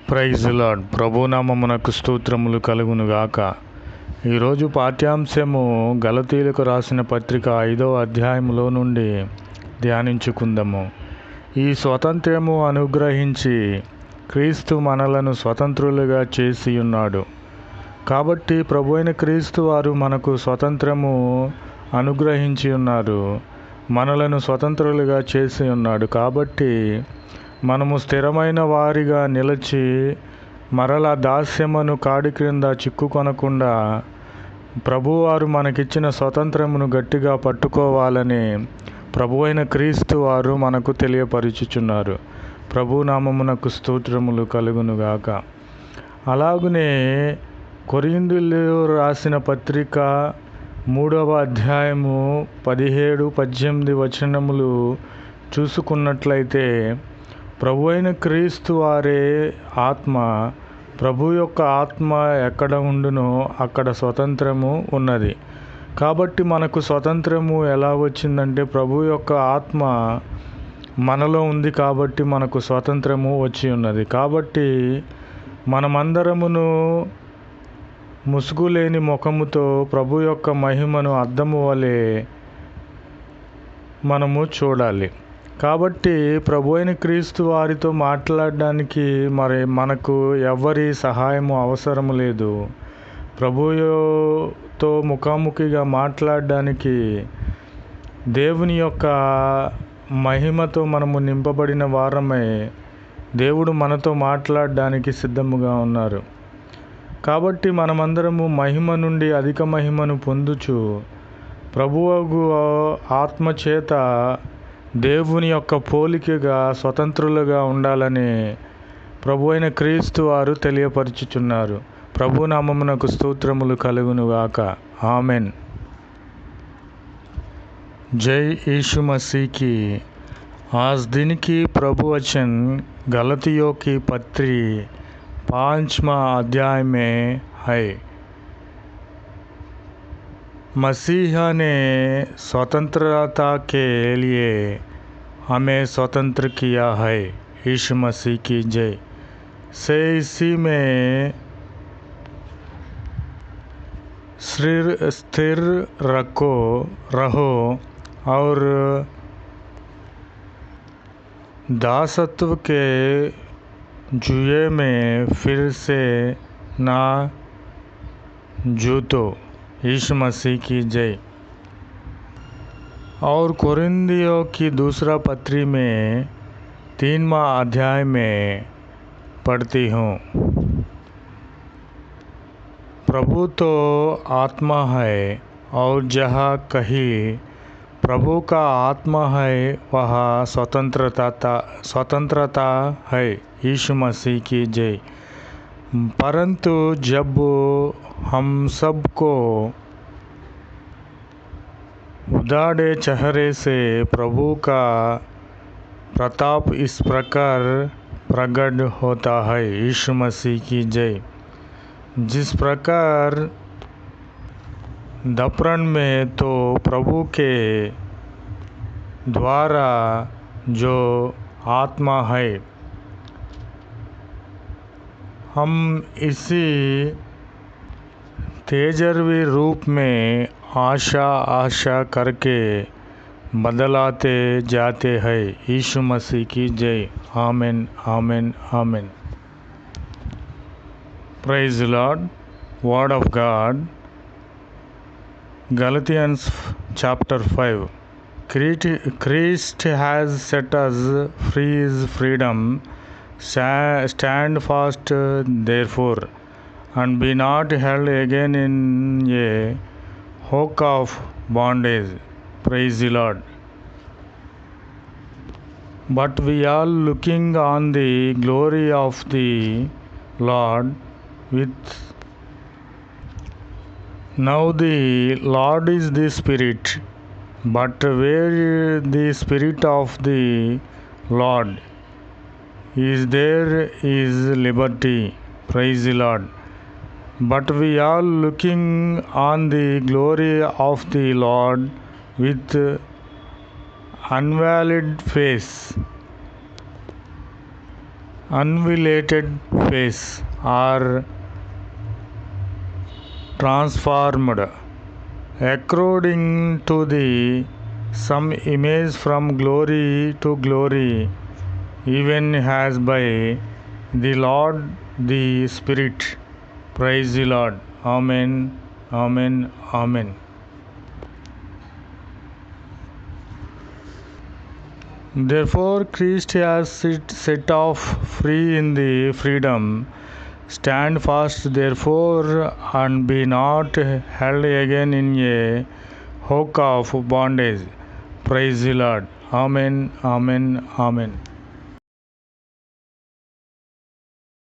Praise lord. ప్రభునామమునకు స్తోత్రములు కలుగునుగాక. ఈరోజు పాఠ్యాంశము గలతీయులకు రాసిన పత్రిక 5వ అధ్యాయములో నుండి ధ్యానించుకుందాము. ఈ స్వాతంత్ర్యము అనుగ్రహించి క్రీస్తు మనలను స్వతంత్రులుగా చేసి ఉన్నాడు. కాబట్టి ప్రభు అయిన క్రీస్తు వారు మనకు స్వతంత్రము అనుగ్రహించి ఉన్నారు, మనలను స్వతంత్రులుగా చేసి ఉన్నాడు. కాబట్టి మనము స్థిరమైన వారిగా నిలిచి మరలా దాస్యమును కాడి క్రింద చిక్కుకొనకుండా ప్రభువారు మనకిచ్చిన స్వతంత్రమును గట్టిగా పట్టుకోవాలని ప్రభు అయిన క్రీస్తు వారు మనకు తెలియపరుచుచున్నారు. ప్రభు నామమునకు స్తోత్రములు కలుగునుగాక. అలాగునే కొరింథీయులకు రాసిన పత్రిక 3వ అధ్యాయము 17-18 వచనములు చూసుకున్నట్లయితే, ప్రభు అయిన క్రీస్తు వారే ఆత్మ, ప్రభు యొక్క ఆత్మ ఎక్కడ ఉండునో అక్కడ స్వతంత్రము ఉన్నది. కాబట్టి మనకు స్వతంత్రము ఎలా వచ్చిందంటే ప్రభు యొక్క ఆత్మ మనలో ఉంది కాబట్టి మనకు స్వతంత్రము వచ్చి ఉన్నది. కాబట్టి మనమందరమును ముసుగులేని ముఖముతో ప్రభు యొక్క మహిమను అద్దము వలె మనము చూడాలి. కాబట్టి ప్రభు అయిన క్రీస్తు వారితో మాట్లాడడానికి మనకు ఎవరి సహాయము అవసరం లేదు. ప్రభుతో ముఖాముఖిగా మాట్లాడడానికి దేవుని యొక్క మహిమతో మనము నింపబడిన వారమై దేవుడు మనతో మాట్లాడడానికి సిద్ధముగా ఉన్నారు. కాబట్టి మనమందరము మహిమ నుండి అధిక మహిమను పొందుచు ప్రభువు ఆత్మచేత దేవుని యొక్క పోలికగా స్వతంత్రులుగా ఉండాలని ప్రభు అయిన క్రీస్తు వారు తెలియపరుచుచున్నారు. ప్రభు నామమునకు స్తోత్రములు కలుగునుగాక. ఆమెన్. जय यीशु मसीह की। आज दिन की प्रभु वचन गलतियों की पत्री 5वां अध्याय में है। मसीह ने स्वतंत्रता के लिए हमें स्वतंत्र किया है। यीशु मसीह की जय। से इसी में स्थिर रहो और दासत्व के जुए में फिर से ना जूतो। यीशु मसीह की जय। और कोरिन्थियों की दूसरा पत्री में 3वां अध्याय में पढ़ती हूँ। प्रभु तो आत्मा है और जहाँ कहीं प्रभु का आत्मा है वहाँ स्वतंत्रता है। यीशु मसीह की जय। परंतु जब हम सबको उदाड़े चेहरे से प्रभु का प्रताप इस प्रकार प्रकट होता है। यीशु मसीह की जय। जिस प्रकार दर्पण में तो प्रभु के द्वारा जो आत्मा है, हम इसी तेजस्वी रूप में आशा करके बदलाते जाते हैं। यीशु मसीह की जय। आमेन, आमेन, आमेन. Praise the Lord. Word of God. Galatians chapter 5. Christ has set us free is freedom. Stand fast therefore, and be not held again in a yoke of bondage. Praise the Lord. But we are looking on the glory of the Lord with now the Lord is the Spirit, but where the Spirit of the Lord is, there is liberty. Praise the Lord. But we are looking on the glory of the Lord with unveiled face. unvelated face are transformed according to the some image from glory to glory, even as by the Lord the Spirit. Praise the Lord. Amen. Amen. Amen. Therefore, Christ has set off free in the freedom. Stand fast, therefore, and be not held again in a yoke of bondage. Praise the Lord. Amen. Amen. Amen.